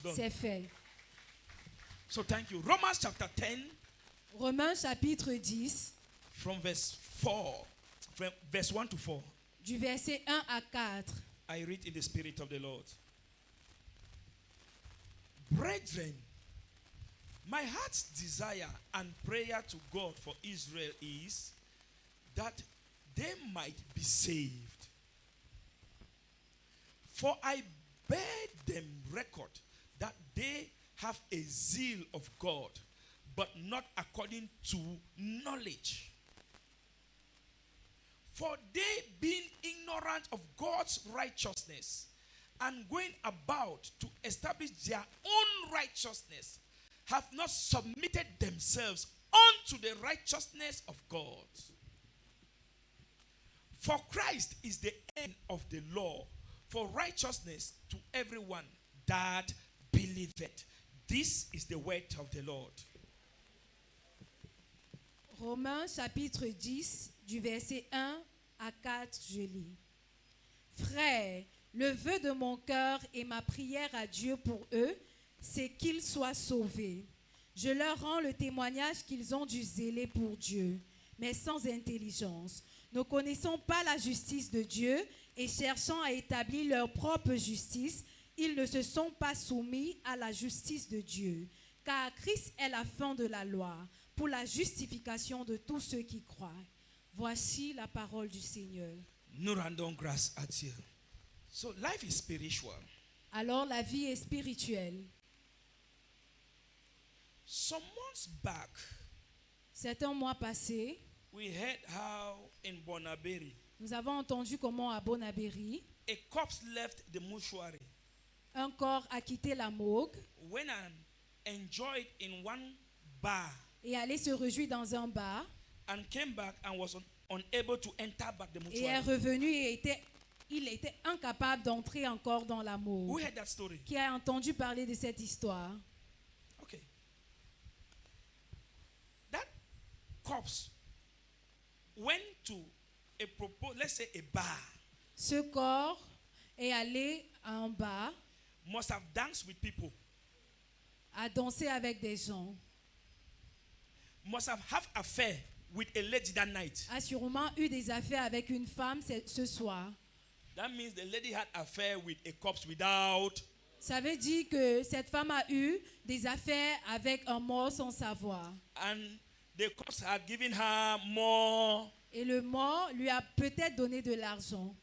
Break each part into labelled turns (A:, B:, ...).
A: Done.
B: C'est fait.
A: So thank you. Romans chapter 10
B: Romains chapitre 10,
A: from verse 4, from verse 1 to 4.
B: du verset 1 à 4.
A: I read in the spirit of the Lord. Brethren, my heart's desire and prayer to God for Israel is that they might be saved. For I bear them record that they have a zeal of God, but not according to knowledge. For they, being ignorant of God's righteousness and going about to establish their own righteousness, have not submitted themselves unto the righteousness of God. For Christ is the end of the law, for righteousness to everyone that believeth. This is the word of the Lord.
B: Romains chapitre 10, du verset 1 à 4, je lis. Frères, le vœu de mon cœur et ma prière à Dieu pour eux, c'est qu'ils soient sauvés. Je leur rends le témoignage qu'ils ont dû zéler pour Dieu, mais sans intelligence, ne connaissant pas la justice de Dieu et cherchant à établir leur propre justice, ils ne se sont pas soumis à la justice de Dieu, car Christ est la fin de la loi, pour la justification de tous ceux qui croient. Voici la parole du Seigneur.
A: Nous rendons grâce à Dieu. So life is spiritual.
B: Alors la vie est spirituelle.
A: Some months back,
B: Certains mois passés,
A: we heard how in Bonaberi,
B: nous avons entendu comment à Bonabéry,
A: a corpse left the mortuary,
B: un corps a quitté la morgue
A: went and enjoyed in one bar,
B: et allait se réjouir dans un bar
A: and came back and was unable to enter back the
B: et est
A: mortuary.
B: revenu et il était incapable d'entrer encore dans la
A: Who
B: morgue.
A: heard that story?
B: Qui a entendu parler de cette histoire?
A: Okay. That corpse went to let's say a bar,
B: Ce corps est allé à un bar,
A: must have danced with people,
B: a dansé avec des gens,
A: must have affair with a lady that night.
B: a sûrement eu des affaires avec une femme ce soir.
A: That means the lady had affair with a corpse without.
B: Ça veut dire que cette femme a eu des affaires avec un mort sans savoir.
A: And the corpse had given her more.
B: Et le mort lui a peut-être donné de l'argent.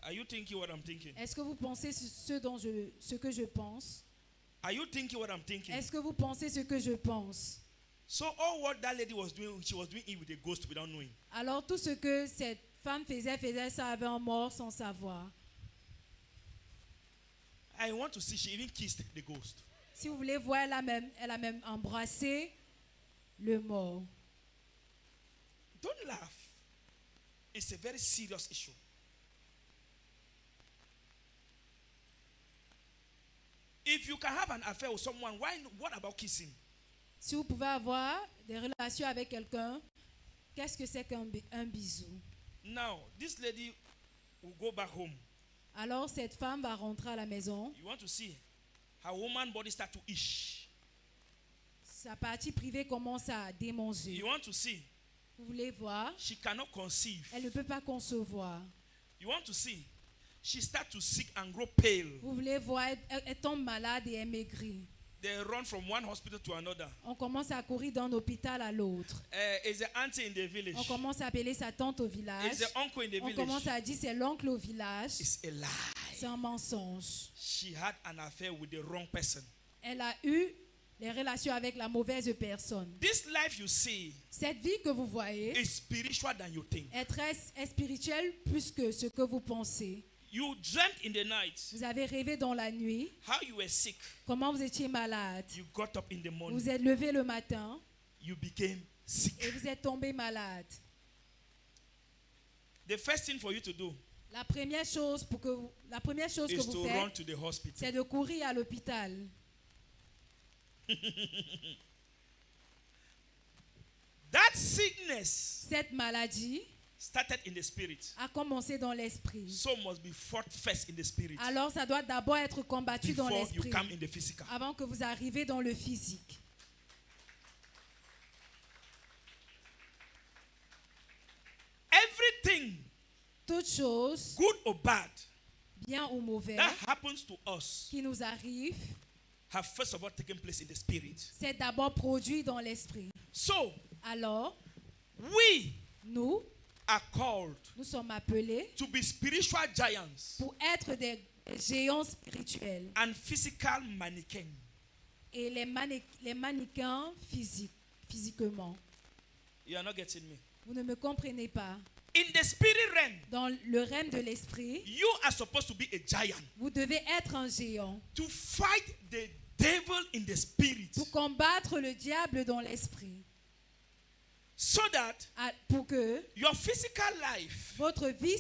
A: Are you thinking what I'm thinking?
B: Est-ce que vous pensez ce que je pense?
A: Are you thinking what I'm thinking?
B: Est-ce que vous pensez ce que je pense?
A: So all what that lady was doing, she was doing it with a ghost without knowing.
B: Alors tout ce que cette femme faisait ça avec un mort sans savoir.
A: I want to see, she even kissed the ghost.
B: Si vous voulez voir, elle a même embrassé le mort.
A: Don't laugh. It's a very serious issue. If you can have an affair with someone, what about kissing?
B: Si vous pouvez avoir des relations avec quelqu'un, qu'est-ce que c'est qu'un bisou?
A: Now, this lady will go back home.
B: Alors cette femme va rentrer à la maison.
A: You want to see her woman body start to itch.
B: Sa partie privée commence à démanger.
A: You want to see
B: Vous voulez voir?
A: she cannot conceive.
B: Elle ne peut pas concevoir.
A: You want to see she start to sick and grow pale.
B: Vous voulez voir? Elle tombe malade et elle maigrit.
A: They run from one hospital to another.
B: On commence à courir d'un hôpital à l'autre.
A: Is the auntie in the village?
B: On commence à appeler sa tante au village.
A: Is the uncle in the
B: On
A: village?
B: commence à dire c'est l'oncle au village.
A: It's a lie.
B: C'est un mensonge.
A: She had an affair with the wrong person.
B: Elle a eu des relations avec la mauvaise personne.
A: This life you see
B: Cette vie que vous voyez
A: is spiritual than you think.
B: est spirituelle plus que ce que vous pensez.
A: You dreamt in the night
B: Vous avez rêvé dans la nuit
A: how you were sick.
B: comment vous étiez malade.
A: You got up in the morning.
B: Vous êtes levé le matin
A: You became sick.
B: et vous êtes tombé malade.
A: The first thing for you to do
B: La première chose que
A: is
B: vous
A: to
B: faites,
A: run to the hospital.
B: c'est de courir à l'hôpital.
A: That sickness
B: Cette maladie
A: started in the spirit,
B: a commencé dans l'esprit.
A: so must be fought first in the spirit
B: Alors ça doit d'abord être combattu dans
A: before you
B: l'esprit
A: come in the physical.
B: avant que vous arriviez dans le physique.
A: Everything,
B: Toute chose,
A: good or bad,
B: bien ou mauvais,
A: that happens to us
B: qui nous arrive,
A: have first of all taken place in the spirit.
B: c'est d'abord produit dans l'esprit.
A: So,
B: Alors,
A: we
B: nous
A: are called
B: sommes appelés
A: to be spiritual giants
B: pour être des géants spirituels
A: and physical mannequins.
B: et les mannequins physiquement.
A: You are not getting me.
B: Vous ne me comprenez pas.
A: In the spirit realm,
B: Dans le règne de l'esprit,
A: you are supposed to be a giant
B: vous devez être un géant
A: to fight the devil in the spirit
B: pour combattre le diable dans l'esprit.
A: so that
B: Pour que
A: your physical life
B: votre vie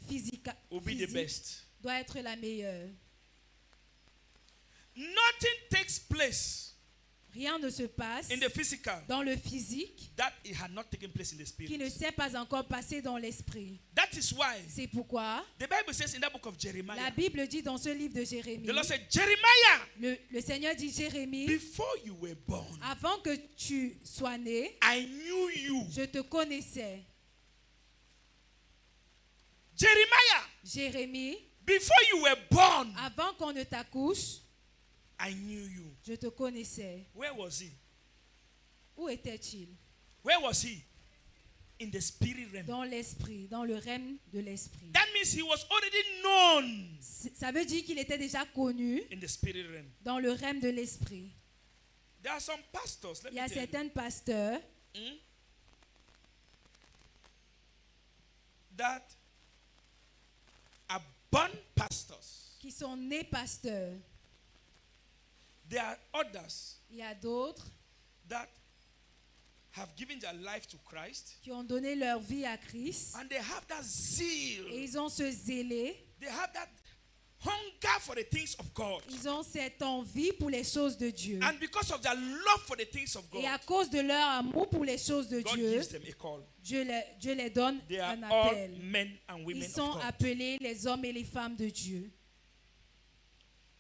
B: physique
A: will be the best.
B: doit être la meilleure.
A: Nothing takes place
B: Rien ne se passe
A: in the physical
B: dans le physique
A: that it had not taken place in the
B: qui ne
A: spirit.
B: s'est pas encore passé dans l'esprit.
A: That is why
B: C'est pourquoi
A: the Bible says in that book of
B: la
A: Jeremiah,
B: Bible dit dans ce livre de Jérémie,
A: the Lord said, Jeremiah,
B: le Seigneur dit Jérémie,
A: before you were born,
B: avant que tu sois né,
A: I knew you.
B: je te connaissais.
A: Jeremiah,
B: Jérémie,
A: before you were born,
B: avant qu'on ne t'accouche,
A: I knew you.
B: je te connaissais.
A: Where was he?
B: Où était-il?
A: Where was he? In the spirit realm.
B: Dans l'esprit, dans le règne de l'esprit.
A: That means he was already known
B: Ça veut dire qu'il était déjà connu
A: in the spirit realm.
B: dans le règne de l'esprit.
A: There are some pastors, let
B: Il y
A: me
B: a
A: tell you,
B: certains pasteurs
A: that are born pastors.
B: qui sont nés pasteurs.
A: There are others
B: Il y a d'autres
A: that have given their life to Christ
B: qui ont donné leur vie à Christ
A: and they have that zeal.
B: et ils ont ce zélé,
A: They have that hunger for the things of God.
B: ils ont cette envie pour les choses de Dieu.
A: And because of their love for the things of
B: Et à
A: God,
B: cause de leur amour pour les choses de
A: God
B: Dieu,
A: gives them a call.
B: Dieu les donne
A: They are
B: un
A: all
B: appel.
A: men and women
B: Ils
A: of
B: sont
A: God.
B: appelés les hommes et les femmes de Dieu.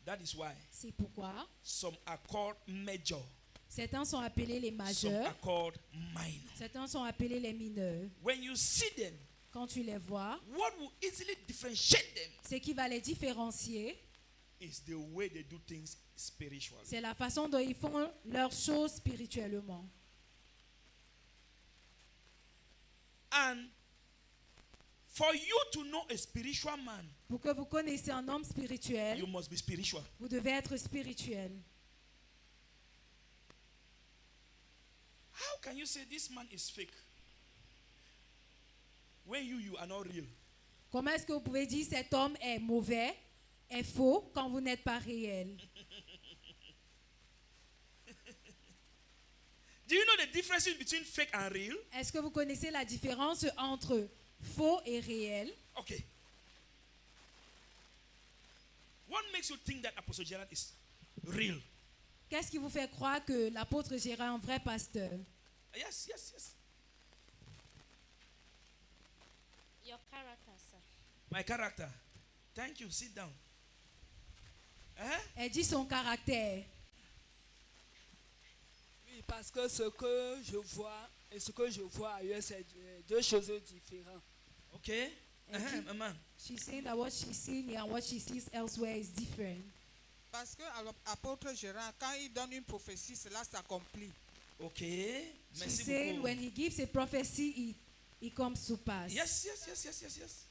A: That is why
B: C'est pourquoi
A: some are called major,
B: certains sont appelés les
A: some
B: majeurs,
A: are called minor.
B: certains sont appelés les mineurs.
A: When you see them,
B: Quand tu les vois,
A: what will easily differentiate them
B: ce qui va les différencier,
A: is the way they do things spiritually.
B: c'est la façon dont ils font leurs choses spirituellement.
A: And for you to know a spiritual man,
B: Pour que vous connaissiez un homme spirituel,
A: you must be spiritual.
B: vous devez être spirituel.
A: How can you say this man is fake when you are not real?
B: Comment est-ce que vous pouvez dire cet homme est mauvais, est faux, quand vous n'êtes pas réel?
A: Do you know the difference between fake and real?
B: Est-ce que vous connaissez la différence entre faux et réel?
A: Okay. What makes you think that Apostle Gerald is real?
B: Qu'est-ce qui vous fait croire que l'apôtre Gérard est un vrai pasteur?
A: Yes, yes, yes.
C: Your character, sir.
A: My character. Thank you. Sit down.
B: Elle dit son caractère.
D: Oui, parce que ce que je vois et ce que je vois ailleurs, c'est deux choses différentes.
A: Okay. Maman.
B: She's saying that what she's seeing here and what she sees elsewhere is different.
E: Parce que l'apôtre Gérard, quand il donne une prophétie, cela s'accomplit.
A: Okay.
B: She's
A: Merci
B: saying
A: beaucoup.
B: when he gives a prophecy, it comes to pass.
A: Yes, yes, yes, yes, yes, yes.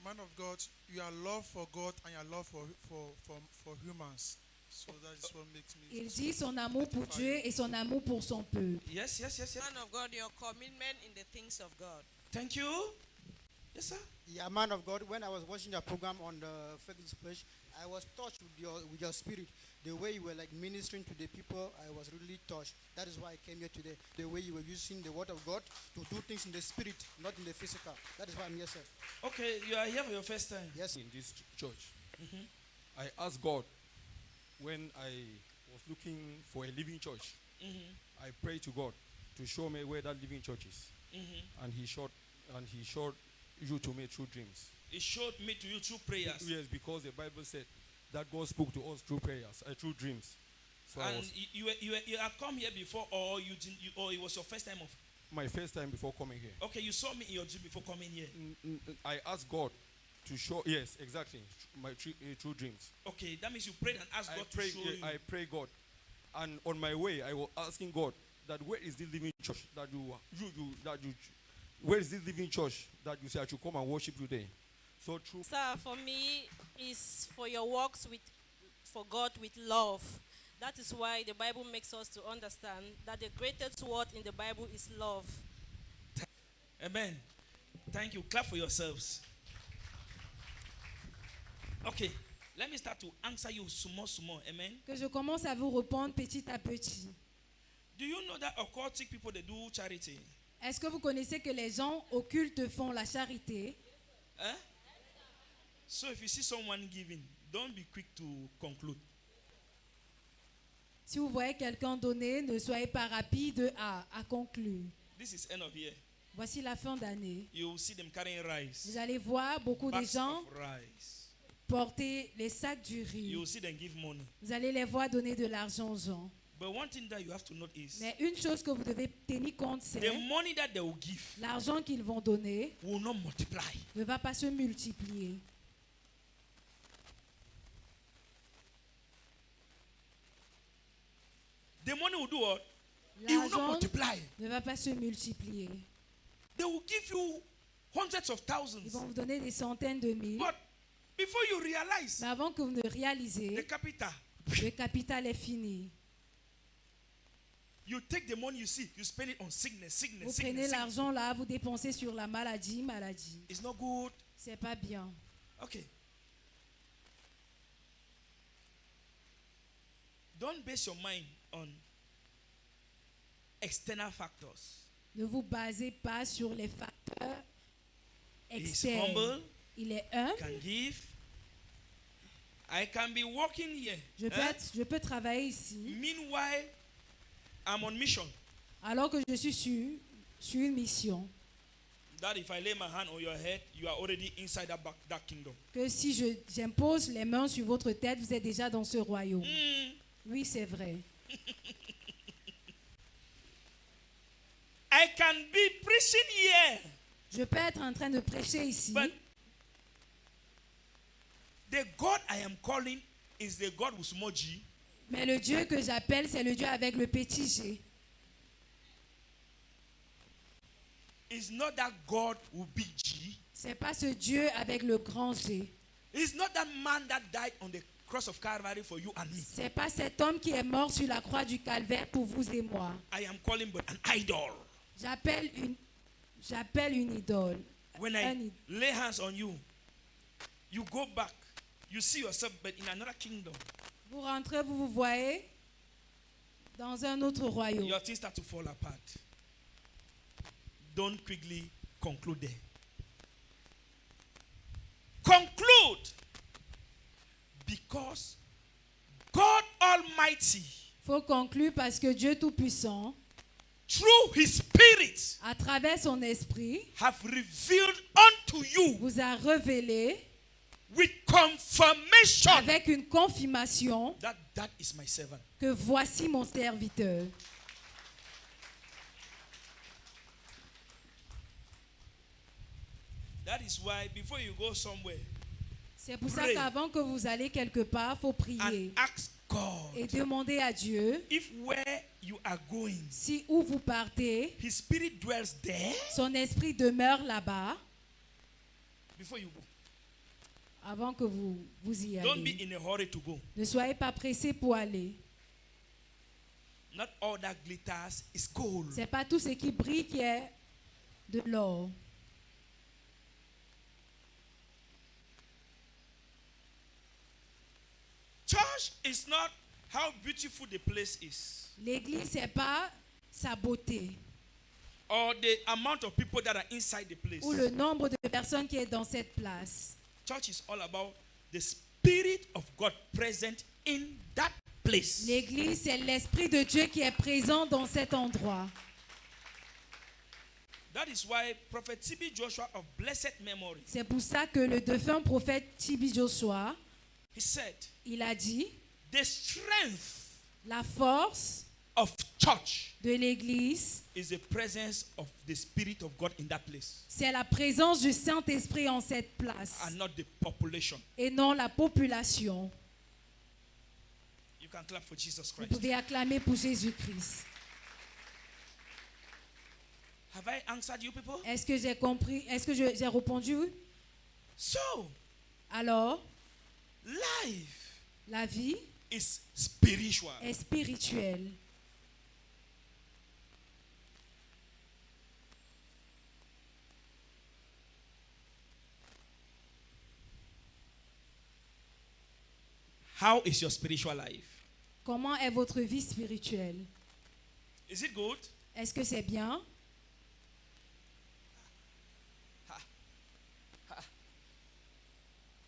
F: Man of God, your love for God and your love for humans. So that is what makes me.
B: Il dit son amour pour Dieu et son amour pour son peuple.
A: Yes, yes, yes, yes.
E: Man of God, your commitment in the things of God.
A: Thank you. Yes, sir.
G: Yeah, man of God, when I was watching your program on the Facebook page, I was touched with your spirit. The way you were like ministering to the people, I was really touched. That is why I came here today. The way you were using the word of God to do things in the spirit, not in the physical. That is why I'm here, sir.
A: Okay, you are here for your first time.
G: Yes.
H: In this church, I asked God when I was looking for a living church. I prayed to God to show me where that living church is. And he showed you to me through dreams.
A: He showed me to you through prayers.
H: Yes, because the Bible said that God spoke to us through prayers, through dreams. So I
A: And
H: was
A: you had come here before, or you didn't, or it was your first time of.
H: my first time before coming here.
A: Okay, you saw me in your dream before coming here.
H: I asked God to show. Yes, exactly. My true dreams.
A: Okay, that means you prayed and asked God to show you.
H: I pray God, and on my way I was asking God that where is this living church that where is this living church that you say I should come and worship you there? So true.
C: Sir, for me, is for your works for God with love. That is why the Bible makes us to understand that the greatest word in the Bible is love.
A: Amen. Thank you. Clap for yourselves. Okay, let me start to answer you small. Amen.
B: Que je commence à vous répondre petit à petit.
A: Do you know that occultic people, they do charity?
B: Est-ce que vous connaissez que les gens occultes font la charité?
A: Eh? So if you see someone giving, don't be quick to conclude.
B: Si vous voyez quelqu'un donner, ne soyez pas rapide à conclure.
A: This is end of year.
B: Voici la fin d'année.
A: You will see them carrying rice.
B: Vous allez voir beaucoup de
A: Bags
B: gens
A: of rice.
B: porter les sacs du
A: You
B: riz.
A: will see them give money.
B: Vous allez les voir donner de l'argent aux gens.
A: But one thing that you have to note is
B: Mais une chose que vous devez tenir compte, c'est
A: the money that they will give
B: l'argent qu'ils vont donner
A: will not multiply.
B: ne va pas se multiplier.
A: The money will do what? It will not
B: L'argent
A: multiply.
B: ne va pas se multiplier.
A: They will give you hundreds of
B: Ils
A: thousands.
B: vont vous donner des centaines de mille.
A: But before you realize,
B: Mais avant que vous ne
A: the
B: réalisez,
A: capital,
B: le capital est fini.
A: you take the money you see, you spend it on sickness.
B: Vous prenez l'argent là, vous dépensez sur la maladie.
A: It's not good.
B: C'est pas bien.
A: Okay. Don't base your mind on external factors.
B: Ne vous basez pas sur les facteurs
A: He is
B: externes.
A: humble,
B: Il est humble.
A: can give. I can be working here.
B: Je peux travailler ici.
A: Meanwhile, I'm on mission.
B: Alors que je suis sur une mission.
A: That if I lay my hand on your head, you are already inside that kingdom.
B: Que si j'impose les mains sur votre tête, vous êtes déjà dans ce royaume. Oui, c'est vrai.
A: I can be preaching here,
B: Je peux être en train de prêcher ici.
A: but the God I am calling is the God with small g.
B: Mais le Dieu que j'appelle, c'est le Dieu avec le petit G.
A: It's not that God with big G.
B: C'est pas ce Dieu avec le grand G.
A: It's not that man that died on the cross of Calvary for you and me.
B: C'est pas cet homme qui est mort sur la croix du calvaire pour vous et moi.
A: I am calling but an idol.
B: J'appelle une idole.
A: When I lay hands on you, you go back. You see yourself but in another kingdom.
B: Vous rentrez, vous vous voyez dans un autre royaume.
A: Your things start to fall apart. Don't quickly conclude there. Conclude. Because God Almighty,
B: Faut conclure parce que Dieu Tout-Puissant,
A: through His Spirit,
B: à travers son esprit,
A: have revealed unto you
B: vous a révélé
A: with confirmation
B: avec une confirmation
A: that is my servant.
B: que voici mon serviteur.
A: That is why before you go somewhere
B: C'est pour ça
A: Pray.
B: qu'avant que vous allez quelque part, faut prier
A: and ask God
B: et demander à Dieu
A: if where you are going,
B: si où vous partez,
A: His Spirit dwells there.
B: son esprit demeure là-bas
A: Before you go,
B: avant que vous y
A: don't be
B: allez.
A: in a hurry to go.
B: Ne soyez pas pressés pour aller.
A: Not all that glitters is gold.
B: C'est pas tout ce qui brille qui est de l'or.
A: Church is not how beautiful the place is
B: L'église, c'est pas sa beauté
A: or the amount of people that are inside the place.
B: ou le nombre de personnes qui est dans cette place.
A: Church is all about the Spirit of God present in that place.
B: L'église, c'est l'esprit de Dieu qui est présent dans cet endroit.
A: That is why Prophet T.B. Joshua of blessed memory,
B: C'est pour ça que le défunt prophète T.B. Joshua,
A: he said,
B: il a dit,
A: the strength
B: la force
A: of church
B: de l'Église,
A: is the presence of the Spirit of God in that place
B: c'est la présence du Saint-Esprit en cette place
A: and not the population.
B: et non la population.
A: You can clap for Jesus
B: Vous
A: Christ.
B: pouvez acclamer pour Jésus-Christ.
A: Have I answered you people?
B: Est-ce que j'ai compris? Est-ce que j'ai répondu?
A: So,
B: Alors,
A: life
B: la vie
A: is spiritual.
B: est spirituelle.
A: How is your spiritual life?
B: Comment est votre vie spirituelle?
A: Is it good?
B: Est-ce que c'est bien?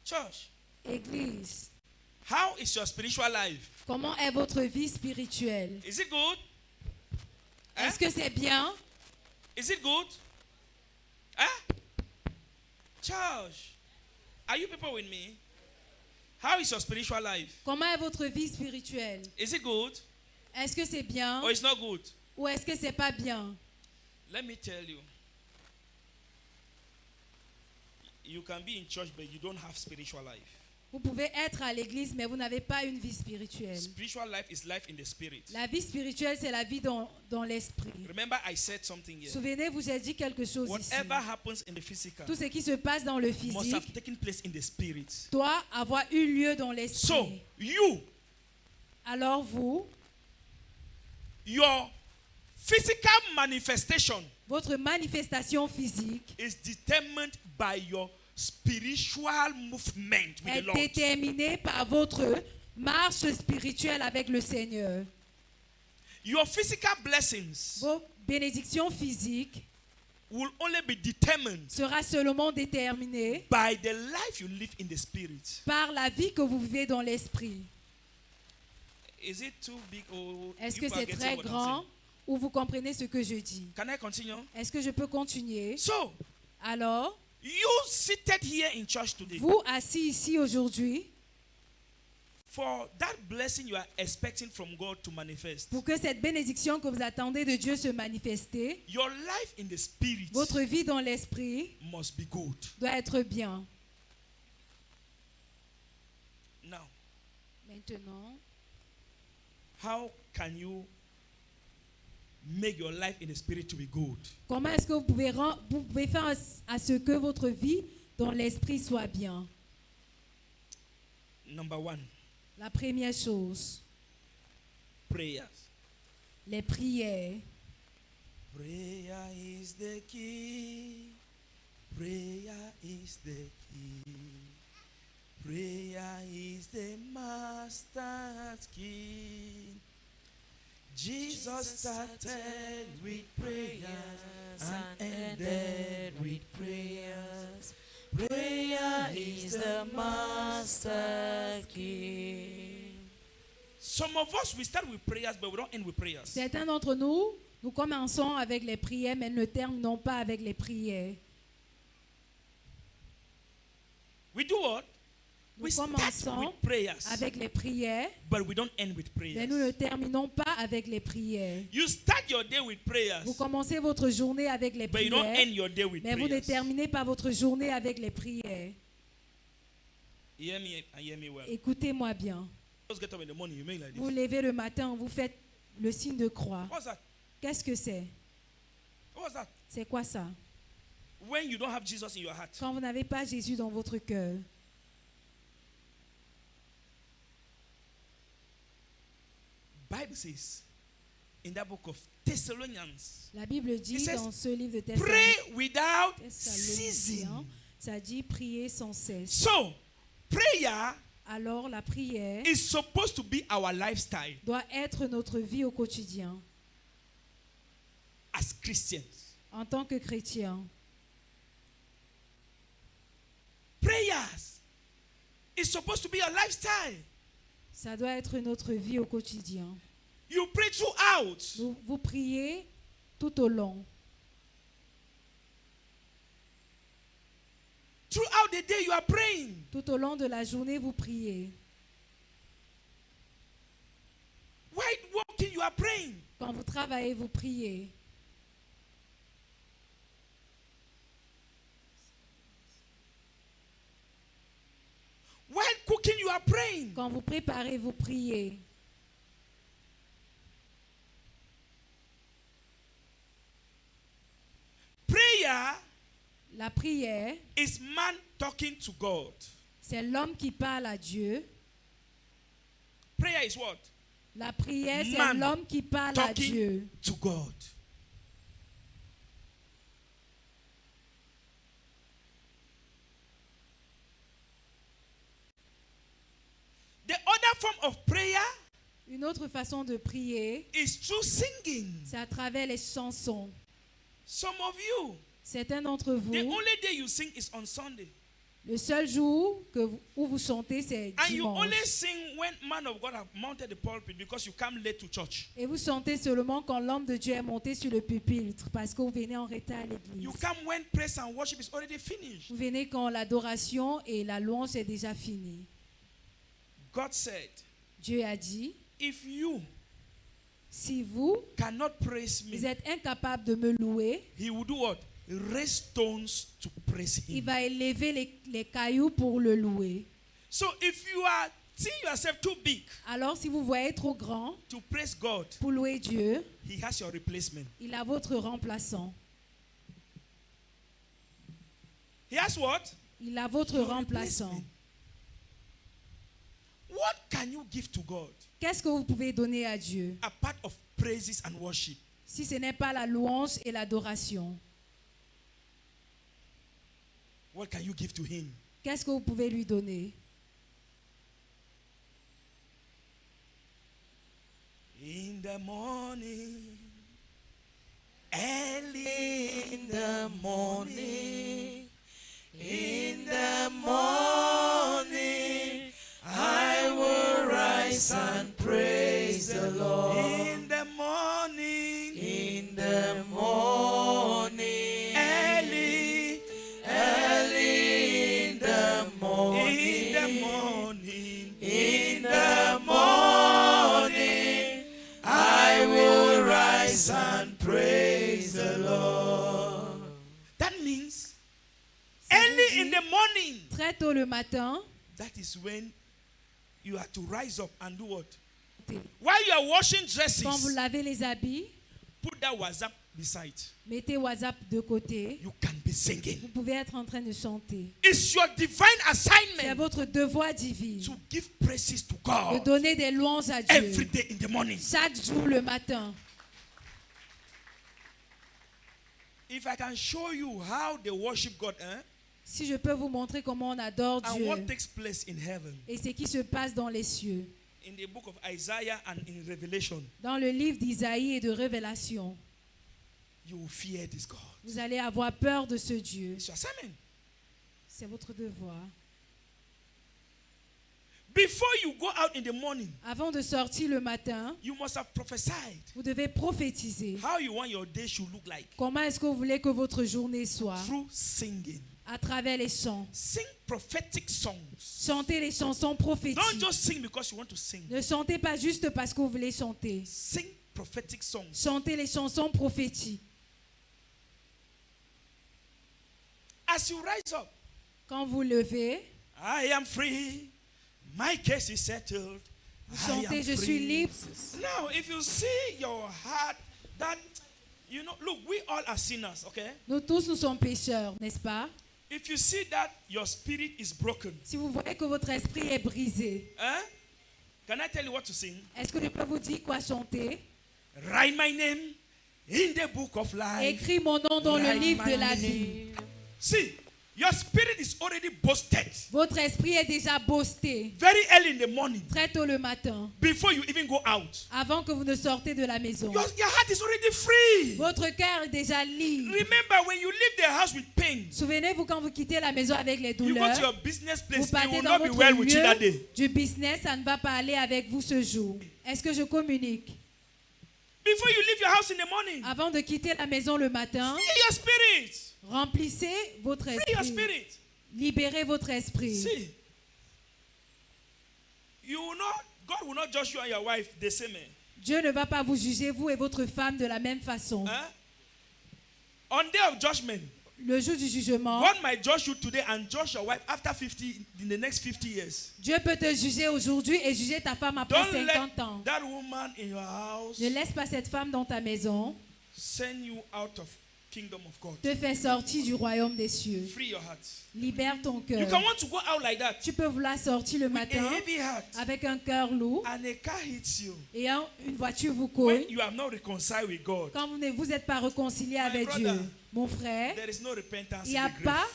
A: Church,
B: Église,
A: how is your spiritual life?
B: comment est votre vie spirituelle?
A: Is it good? Eh?
B: Est-ce que c'est bien?
A: Is it good? Eh? Church, are you people with me? How is your spiritual life?
B: Comment est votre vie spirituelle?
A: Is it good
B: Est-ce que c'est bien
A: or it's not good?
B: ou est-ce que c'est pas bien?
A: Let me tell you. You can be in church, but you don't have spiritual life.
B: Vous pouvez être à l'église, mais vous n'avez pas une vie spirituelle.
A: Spiritual life is life in the spirit.
B: La vie spirituelle, c'est la vie dans l'esprit.
A: Remember, I said something here.
B: Souvenez-vous, j'ai dit quelque chose ici.
A: Whatever happens in the physical
B: Tout ce qui se passe dans le
A: must
B: physique
A: have taken place in the spirit.
B: doit avoir eu lieu dans l'esprit.
A: So, you,
B: Alors vous,
A: your physical manifestation
B: votre manifestation physique
A: is determined by your spiritual movement with the
B: est
A: Lord.
B: déterminée par votre marche spirituelle avec le Seigneur.
A: Your physical blessings
B: Vos bénédictions physiques
A: will only be determined
B: sera seulement déterminée
A: by the life you live in the spirit.
B: par la vie que vous vivez dans l'esprit.
A: Is it too big or
B: Est-ce
A: you
B: que
A: people are
B: c'est
A: getting
B: très
A: what I'm
B: grand
A: saying?
B: ou vous comprenez ce que je dis?
A: Can I continue?
B: Est-ce que je peux continuer?
A: So,
B: Alors,
A: you seated here in church today,
B: vous assis ici aujourd'hui,
A: for that blessing you are expecting from God to manifest,
B: pour que cette bénédiction que vous attendez de Dieu se manifeste,
A: your life in the spirit
B: votre vie dans l'esprit
A: must be good.
B: doit être bien.
A: Now,
B: Maintenant,
A: how can you make your life in the spirit to be good?
B: comment est-ce que vous pouvez faire à ce que votre vie dans l'esprit soit bien?
A: Number one,
B: La première chose,
A: prayers.
B: les prières.
A: Prayer is the key. Prayer is the key. Prayer is the master's key. Jesus started with prayers and ended with prayers. Prayer is the master key. Some of us, we start with prayers, but we don't end with prayers.
B: Certains d'entre nous, nous commençons avec les prières, mais ne terminons pas avec les prières.
A: We do what?
B: Nous
A: We start
B: commençons
A: with prayers,
B: avec les prières,
A: but we don't end with
B: mais nous ne
A: prayers.
B: terminons pas avec les prières.
A: You start your day with prayers,
B: Vous commencez votre journée avec les
A: but you don't
B: prières,
A: end your day with
B: mais vous ne
A: prayers.
B: terminez pas votre journée avec les prières.
A: Hear me and hear me well.
B: Écoutez-moi bien.
A: Just get up in the morning, you make like
B: Vous vous
A: this.
B: levez le matin, vous faites le signe de croix.
A: What's that?
B: Qu'est-ce que c'est?
A: What's that?
B: C'est quoi ça?
A: When you don't have Jesus in your heart,
B: Quand vous n'avez pas Jésus dans votre cœur.
A: Bible says in that book of Thessalonians,
B: La Bible dit
A: It says,
B: dans ce livre de
A: pray without
B: Thessaloniciens,
A: ceasing.
B: ça dit prier sans cesse.
A: So, prayer
B: Alors la prière
A: is supposed to be our lifestyle
B: doit être notre vie au quotidien
A: as Christians.
B: en tant que chrétien.
A: Prayers is supposed to be your lifestyle.
B: Ça doit être notre vie au quotidien.
A: You pray throughout.
B: Vous priez tout au long.
A: Throughout the day, you are praying.
B: Tout au long de la journée, vous priez.
A: While walking, you are praying.
B: Quand vous travaillez, vous priez.
A: While cooking, you are praying.
B: Quand vous préparez, vous priez.
A: Prayer
B: La prière,
A: is man talking to God.
B: c'est l'homme qui parle à Dieu.
A: Prayer is what?
B: La prière, c'est
A: Man
B: l'homme qui parle à
A: talking
B: Dieu.
A: to God. The other form of prayer
B: Une autre façon de prier,
A: is through singing.
B: c'est à travers les chansons.
A: Some of you,
B: Certains d'entre vous,
A: the only day you sing is on Sunday.
B: le seul jour où vous chantez, c'est
A: And you
B: dimanche.
A: only sing when man of God have mounted the pulpit because you come late to church.
B: Et vous chantez seulement quand l'homme de Dieu est monté sur le pupitre parce que vous venez en retard à l'église.
A: You come when praise and worship is already finished.
B: Vous venez quand l'adoration et la louange est déjà finie.
A: God said,
B: Dieu a dit,
A: if you
B: si vous
A: cannot praise
B: vous
A: me,
B: êtes incapable de me louer,
A: he will do what? Raise stones to praise
B: il
A: him.
B: va élever les cailloux pour le louer.
A: So if you are seeing yourself too big
B: Alors si vous voyez trop grand
A: to praise God,
B: pour louer Dieu,
A: he has your replacement.
B: il a votre remplaçant.
A: He has what?
B: Il a votre
A: Your
B: remplaçant.
A: replacement. What can you give to God
B: Qu'est-ce que vous pouvez donner à Dieu
A: apart of praises and worship?
B: si ce n'est pas la louange et l'adoration?
A: What can you give to him?
B: Qu'est-ce que vous pouvez lui donner?
A: In the morning, early in the morning, in the morning, I will rise and praise the Lord. In the morning, early, early in the morning, in the morning, I will rise and praise the Lord. That means early in the morning.
B: Très tôt le matin,
A: That is when you have to rise up and do what? While you are washing dresses,
B: quand vous lavez les habits,
A: put that WhatsApp beside.
B: mettez WhatsApp de côté.
A: You can be singing.
B: Vous pouvez être en train de chanter.
A: It's your divine
B: C'est
A: assignment
B: votre devoir divin
A: to give praises to
B: de
A: God
B: donner des louanges à
A: every
B: Dieu
A: day in the morning.
B: chaque jour le matin.
A: If I can show you how they worship God,
B: Si je peux vous montrer comment on adore
A: and
B: Dieu
A: what takes place in heaven,
B: et ce qui se passe dans les cieux,
A: in the book of Isaiah and in Revelation,
B: dans le livre d'Isaïe et de Révélation,
A: you will fear this God.
B: vous allez avoir peur de ce Dieu.
A: It's your assignment.
B: C'est votre devoir.
A: Before you go out in the morning,
B: Avant de sortir le matin,
A: you must have prophesied
B: vous devez prophétiser.
A: how you want your day should look like
B: Comment est-ce que vous voulez que votre journée soit?
A: through singing.
B: À travers les chants.
A: Sing prophetic songs.
B: Chantez les chansons
A: Don't
B: prophétiques.
A: just sing because you want to sing.
B: Ne chantez pas juste parce que vous voulez chanter.
A: Sing prophetic songs.
B: Chantez les chansons prophétiques.
A: As you rise up,
B: Quand vous levez,
A: I am free. My case is settled.
B: vous
A: I am
B: chantez, je suis
A: free.
B: libre.
A: Now, if you see your heart, that, you know, look, we all are sinners, okay?
B: Nous tous, nous sommes pécheurs, n'est-ce pas?
A: If you see that your spirit is broken,
B: Si vous voyez que votre esprit est brisé,
A: can I tell you what to sing?
B: est-ce que je peux vous dire quoi chanter?
A: Write my name in the book of life.
B: Écris mon nom dans le
A: Write
B: livre
A: my
B: de la
A: name.
B: vie.
A: See, your spirit is already boasted
B: Votre esprit est déjà boosté
A: very early in the morning
B: très tôt le matin,
A: before you even go out.
B: avant que vous ne sortez de la maison.
A: Your heart is already free.
B: Votre cœur est déjà libre.
A: Remember, when you leave the house with pain,
B: Souvenez-vous quand vous quittez la maison avec les
A: you go
B: douleurs,
A: to your business
B: vous
A: place, it
B: partez
A: will
B: dans
A: not be
B: votre
A: well with you that
B: lieu
A: day.
B: du business, ça ne va pas aller avec vous ce jour. Est-ce que je communique?
A: Before you leave your house in the morning,
B: Avant de quitter la maison le matin,
A: free your spirit.
B: remplissez votre
A: Free your
B: esprit.
A: spirit.
B: Libérez votre esprit.
A: See, you will not, God will not judge you and your wife the same.
B: Dieu ne va pas vous juger, vous et votre femme, de la même façon.
A: Huh? On day of judgment,
B: Le jour du jugement,
A: God might judge you today and judge your wife after 50 in the next 50 years.
B: Dieu peut te juger aujourd'hui et juger ta femme après
A: Don't
B: 50
A: let
B: ans.
A: that woman in your house
B: Ne laisse pas cette femme dans ta maison
A: send you out of kingdom of God.
B: te faire sortir du royaume des cieux.
A: Free your heart.
B: Libère ton
A: You
B: cœur.
A: can want to go out like that.
B: Tu peux vouloir sortir le
A: A
B: matin
A: heavy heart.
B: avec un cœur lourd
A: And a car hits you.
B: et une voiture vous
A: When
B: cogne.
A: you have not reconciled with God,
B: Quand vous ne vous êtes pas réconcilié avec
A: brother,
B: Dieu, mon frère,
A: there is no repentance
B: il n'y
A: in
B: a
A: the
B: pas
A: grave.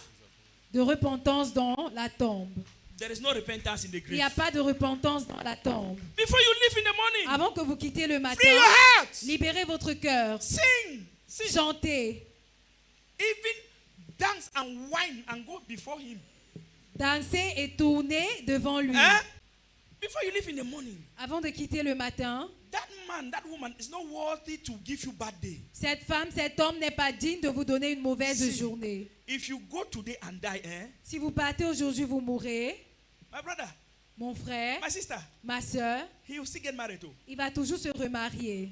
B: de repentance dans la tombe.
A: There is no repentance in the
B: Il n'y a
A: grave.
B: pas de repentance dans la tombe.
A: Before you leave in the morning,
B: Avant que vous quittiez le
A: free
B: matin,
A: your heart.
B: libérez votre cœur.
A: Sing. Sing.
B: Chantez.
A: Even dance and whine and go before him.
B: Dansez et tournez devant lui.
A: Eh? Before you leave in the morning,
B: Avant de quitter le matin,
A: that man, that woman is not worthy to give you bad day.
B: cette femme, cet homme n'est pas digne de vous donner une mauvaise
A: Si.
B: journée.
A: If you go today and die,
B: Si vous partez aujourd'hui, vous mourrez.
A: my brother,
B: Mon frère,
A: my sister,
B: ma soeur,
A: he will still get married too.
B: il va toujours se remarier.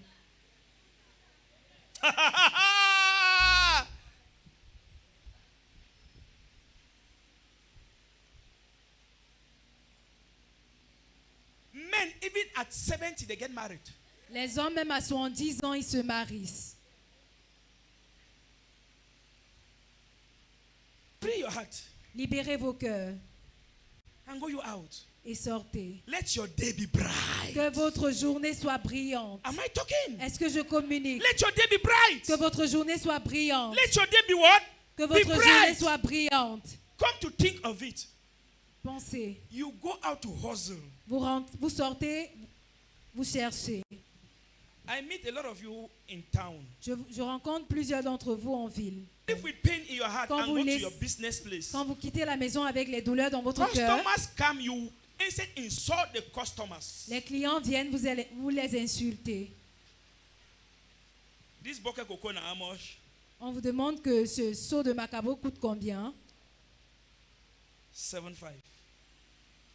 A: Men, even at 70, they get married.
B: Les hommes, même à 70 ans, ils se marient.
A: Free your heart
B: Libérez vos cœurs
A: and go you out.
B: et sortez.
A: Let your day be bright.
B: Que votre journée soit brillante.
A: Am I talking?
B: Est-ce que je communique?
A: Let your day be bright.
B: Que votre journée soit brillante.
A: Let your day be what?
B: Que
A: Be
B: votre journée
A: bright.
B: soit brillante.
A: Come to think of it.
B: Pensez.
A: You go out to hustle.
B: Vous sortez, vous cherchez.
A: I meet a lot of you in town.
B: Je rencontre plusieurs d'entre vous en ville.
A: If with pain in your heart
B: Quand
A: and
B: vous
A: go to
B: laissez-
A: your business place,
B: Quand vous quittez la maison avec les douleurs dans votre cœur,
A: customers come, you instead insult the customers.
B: les clients viennent, vous les insultez.
A: This bucket cocoa na how much?
B: On vous demande que ce seau de macabo coûte combien?
A: 7.5.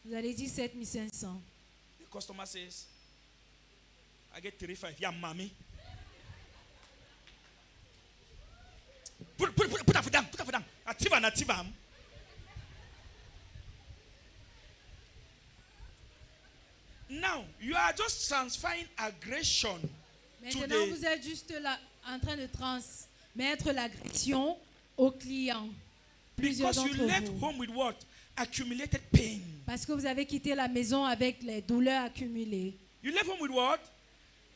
B: Vous allez dire 7500.
A: The customer says, I get 3.5. Yeah, mommy. Put that for them. Put that for them. Ativa. Now, you are just transferring aggression to
B: Maintenant, vous
A: the...
B: êtes juste là en train de transmettre l'agression aux clients. Plusieurs
A: Because you
B: d'entre
A: left
B: vous.
A: home with what? Accumulated pain.
B: Parce que vous avez quitté la maison avec les douleurs accumulées.
A: You left home with what?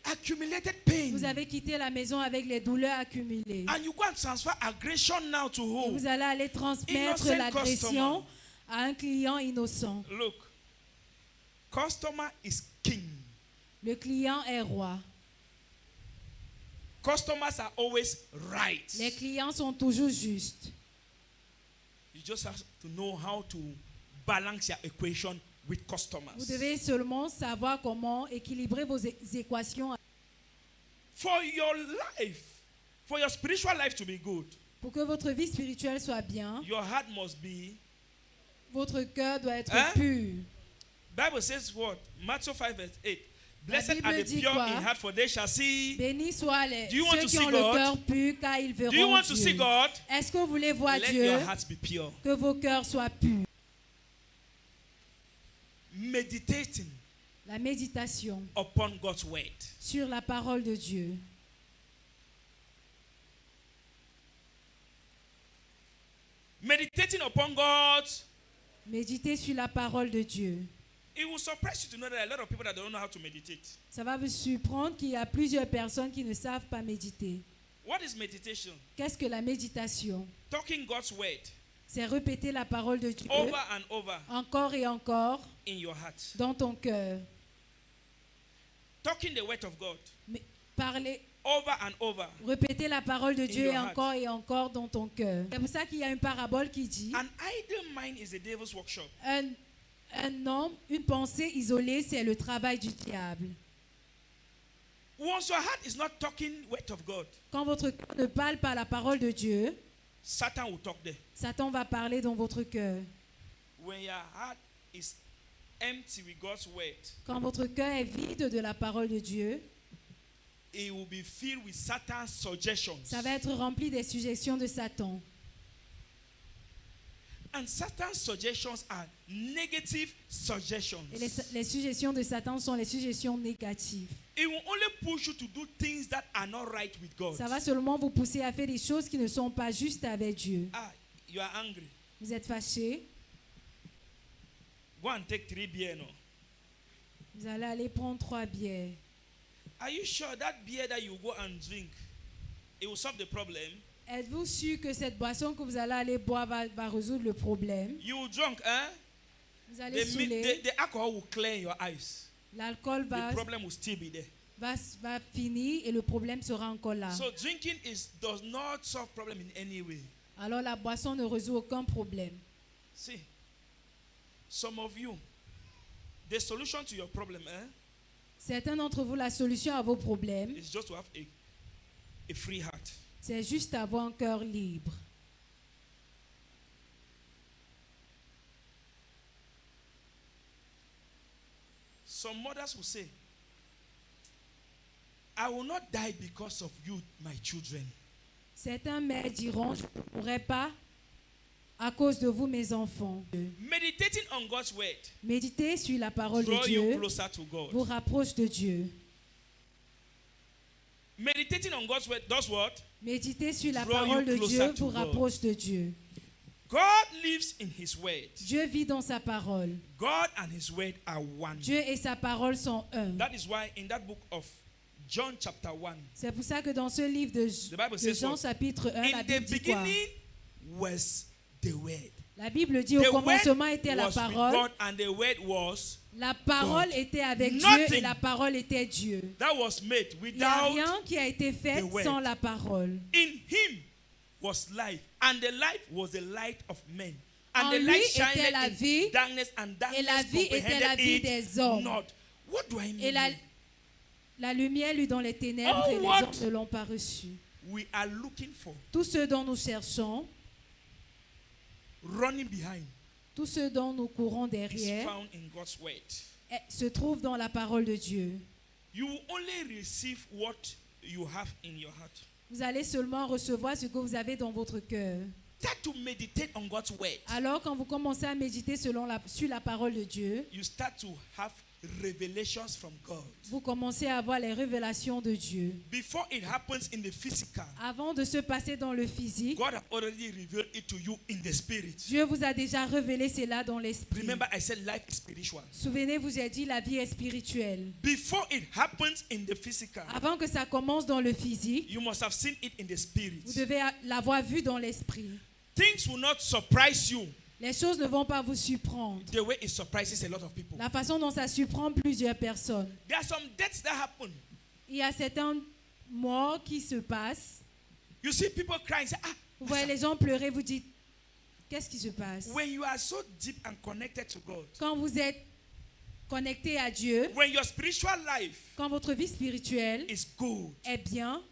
A: Accumulated pain.
B: Vous avez quitté la maison avec les douleurs accumulées.
A: And you go and transfer aggression now to
B: Et
A: who?
B: vous allez aller transmettre
A: Innocent
B: l'agression à un client innocent.
A: Look, customer is king.
B: Le client est roi.
A: Customers are always right.
B: Les clients sont toujours justes.
A: You just have to know how to balance your equation with customers.
B: Vous devez seulement savoir comment équilibrer vos équations
A: For your life, for your spiritual life to be good,
B: pour que votre vie spirituelle soit bien.
A: your heart must be.
B: Votre cœur doit être
A: Hein?
B: pur.
A: Bible says what? Matthew 5 verse 8.
B: La
A: Blessed
B: Bible
A: are the
B: dit
A: pure
B: quoi?
A: in heart, for they shall see.
B: Bénis soient
A: Do you want
B: ceux
A: to
B: qui
A: see
B: ont le
A: God?
B: cœur pur, car ils
A: Do you
B: verront
A: want to see
B: Dieu.
A: God?
B: Est-ce que vous voulez voir
A: Let
B: Dieu?
A: your hearts be pure.
B: Que vos cœurs soient purs.
A: Meditating
B: La méditation
A: upon God's word.
B: sur la parole de Dieu.
A: Meditating upon God's.
B: Méditez sur la parole de Dieu.
A: It will surprise you to know that a lot of people that don't know how to meditate.
B: Ça va vous surprendre qu'il y a plusieurs personnes qui ne savent pas méditer.
A: What is meditation?
B: Qu'est-ce que la méditation?
A: Talking God's word
B: C'est répéter la parole de Dieu
A: over and over
B: encore et encore
A: in your heart.
B: dans ton cœur.
A: Talking the word of God
B: Mais parler,
A: over and over.
B: répéter la parole de Dieu
A: your
B: et
A: heart.
B: encore et encore dans ton cœur. C'est pour ça qu'il y a une parabole qui dit
A: An idle mind is the devil's workshop.
B: un homme, une pensée isolée, c'est le travail du diable.
A: Once your heart is not talking word of God,
B: Quand votre cœur ne parle pas la parole de Dieu,
A: Satan will talk there.
B: Satan va parler dans votre cœur.
A: When your heart is empty with God's word,
B: Quand votre cœur est vide de la parole de Dieu,
A: it will be filled with Satan's suggestions.
B: ça va être rempli des suggestions de Satan.
A: And Satan's suggestions are negative suggestions.
B: Et les suggestions de Satan sont les suggestions négatives.
A: It will only push you to do things that are not right with God.
B: Ça va seulement vous pousser à faire des choses qui ne sont pas justes avec Dieu.
A: Ah, you are angry.
B: Vous êtes fâché,
A: Go and take 3 beer now.
B: vous allez aller prendre 3 bières.
A: Are you sure that beer that you go and drink, it will solve the problem?
B: Êtes-vous sûr que cette boisson que vous allez aller boire va résoudre le problème?
A: You drunk, eh?
B: Vous allez saouler,
A: The alcohol will clear your eyes.
B: l'alcool
A: The problem will still be there.
B: va finir et le problème sera encore là.
A: So drinking does not solve problem in any way.
B: Alors la boisson ne résout aucun problème.
A: See, some of you, the solution to your problem,
B: Certains d'entre vous, la solution à vos problèmes,
A: is just to have a free heart.
B: c'est juste avoir un cœur libre.
A: Some mothers will say, I will not die because of you, my children.
B: Certains mères diront, je ne mourrai pas à cause de vous, mes enfants.
A: Meditating on God's word
B: Méditer sur la parole de
A: draw you
B: Dieu
A: closer to God.
B: vous rapproche de Dieu.
A: Meditating on God's word does what?
B: Méditer sur la
A: Draw you
B: parole de
A: closer
B: Dieu
A: to
B: vous
A: God.
B: rapproche de Dieu.
A: God lives in his word.
B: Dieu vit dans sa parole.
A: God and his word are one.
B: Dieu et sa parole sont un.
A: That is why in that book of John chapter 1,
B: C'est pour ça que dans ce livre de
A: Bible
B: de
A: says
B: Jean
A: what?
B: chapitre 1, la
A: in the
B: Bible dit quoi?
A: beginning was the word.
B: La Bible dit
A: The
B: au commencement
A: word
B: était la
A: was with
B: parole.
A: God and the word was
B: La parole
A: God.
B: était avec Dieu
A: Nothing
B: et la parole était Dieu.
A: that was made
B: Il n'y a
A: without.
B: rien qui a été fait
A: the word.
B: sans la parole.
A: In him was life, and the life was the light of men. And
B: En
A: the
B: lui
A: light
B: était
A: shined
B: la
A: in
B: vie,
A: darkness, and
B: et la
A: darkness
B: vie était la
A: comprehended
B: vie
A: it
B: des hommes.
A: not. What do I
B: Et
A: mean?
B: la lumière lui dans les ténèbres
A: Oh,
B: et les
A: what?
B: hommes ne l'ont pas reçu.
A: We are looking for,
B: Tout ce dont nous cherchons,
A: running behind,
B: tout ce dont nous courons
A: is
B: derrière,
A: found in God's word.
B: se trouve dans la parole de Dieu.
A: You will only receive what you have in your heart.
B: Vous allez seulement recevoir ce que vous avez dans votre cœur.
A: Start to meditate on God's word.
B: Alors, quand vous commencez à méditer sur la parole de Dieu,
A: You start to have revelations from God.
B: vous commencez à avoir les révélations de Dieu.
A: Before it happens in the physical,
B: Avant de se passer dans le physique,
A: God has already revealed it to you in the spirit.
B: Dieu vous a déjà révélé cela dans l'esprit.
A: Remember, I said life is spiritual.
B: Souvenez-vous, j'ai dit la vie est spirituelle.
A: Before it happens in the physical,
B: Avant que ça commence dans le physique,
A: you must have seen it in the spirit.
B: vous devez l'avoir vu dans l'esprit.
A: Things will not surprise you
B: Les choses ne vont pas vous surprendre.
A: the way it surprises a lot of people.
B: La façon dont ça surprend plusieurs personnes.
A: There are some deaths that happen.
B: Il y a certaines morts qui se passent.
A: You see people crying, say,
B: Vous voyez les gens pleurer, vous dites, qu'est-ce qui se passe?
A: when you are so deep and connected to God,
B: Quand vous êtes connecté à Dieu,
A: when your spiritual life
B: quand votre vie spirituelle
A: is good,
B: est bien,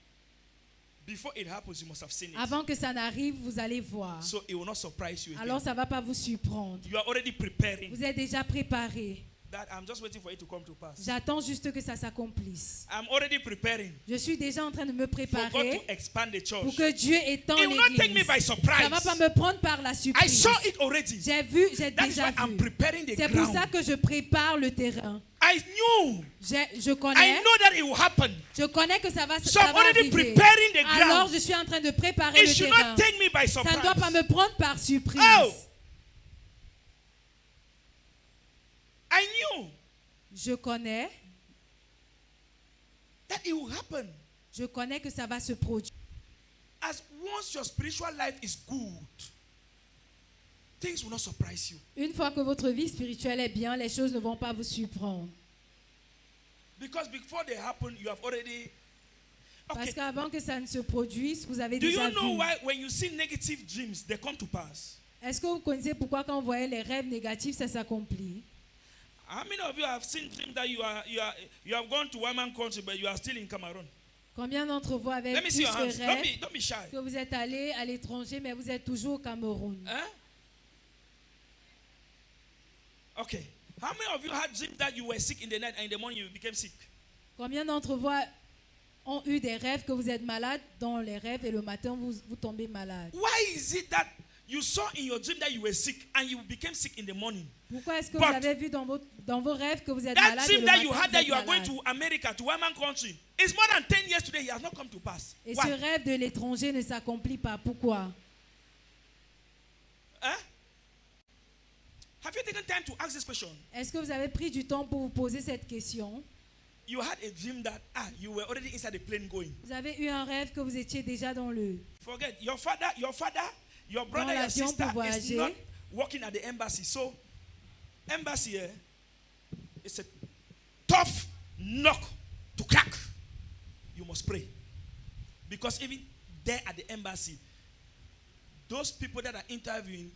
A: before it happens, you must have seen it.
B: avant que ça n'arrive, vous allez voir.
A: So it will not surprise you again.
B: Alors ça ne va pas vous surprendre.
A: You are already preparing.
B: Vous êtes déjà préparé.
A: That I'm just waiting for it to come to pass.
B: J'attends juste que ça s'accomplisse.
A: I'm already preparing
B: Je suis déjà en train de me
A: for God
B: préparer
A: to expand the church.
B: pour que Dieu étende
A: It will not take me
B: l'église.
A: by
B: Ça
A: surprise.
B: ne va pas me prendre par la
A: I
B: surprise.
A: saw it already.
B: J'ai vu, j'ai
A: That is
B: déjà
A: why I'm
B: vu.
A: preparing the
B: C'est pour
A: ground.
B: ça que je prépare le terrain.
A: I knew.
B: Je
A: I
B: connais.
A: know that it will happen.
B: Je connais que ça va,
A: So
B: ça
A: I'm
B: va
A: already
B: arriver.
A: preparing the
B: Alors
A: ground.
B: je suis en train de préparer
A: It
B: le
A: should
B: terrain.
A: not take me by
B: Ça ne doit pas
A: surprise.
B: me prendre par surprise.
A: Oh. I knew
B: Je connais.
A: that it will happen.
B: Je connais que ça va se produire.
A: As once your spiritual life is good, things will not surprise you.
B: Une fois que votre vie spirituelle est bien, les choses ne vont pas vous surprendre.
A: Because before they happen, you have already.
B: Parce
A: Okay.
B: qu'avant que ça ne se produise, vous avez
A: Do you
B: déjà
A: know
B: vu.
A: why when you see negative dreams, they come to pass?
B: Est-ce que vous connaissez pourquoi quand vous voyez les rêves négatifs, ça s'accomplit?
A: How many of you have seen dreams that you have gone to one man country but you are still in Cameroon?
B: Combien d'entre vous avez
A: Let me
B: plus
A: see your hands.
B: ce rêve
A: Don't be shy.
B: que vous êtes allé à l'étranger, mais vous êtes toujours au Cameroun?
A: Huh? Okay. How many of you had dreams that you were sick in the night and in the morning you became sick?
B: Combien d'entre vous ont eu des rêves que vous êtes malade dans les rêves et le matin vous tombez malade?
A: Why is it that you saw in your dream that you were sick and you became sick in the morning?
B: Pourquoi est-ce que
A: But
B: vous avez vu dans vos rêves que vous êtes
A: That
B: malade et
A: dream
B: le
A: that
B: matin
A: you
B: vous
A: had that
B: êtes
A: you are going
B: malade?
A: to America, to one man country, it's more than 10 years today. He has not come to pass.
B: Et
A: Why?
B: ce rêve de l'étranger ne s'accomplit pas. Pourquoi?
A: Huh? Have you taken time to ask this question?
B: Est-ce que vous avez pris du temps pour vous poser cette question?
A: You had a dream that you were already inside the plane going.
B: Vous avez eu un rêve que vous étiez déjà dans le
A: Forget your father, your brother, your
B: l'avion
A: sister
B: pour
A: is
B: voyager.
A: not working at the embassy. So, embassy here is a tough knock to crack. You must pray. Because even there at the embassy, those people that are interviewing,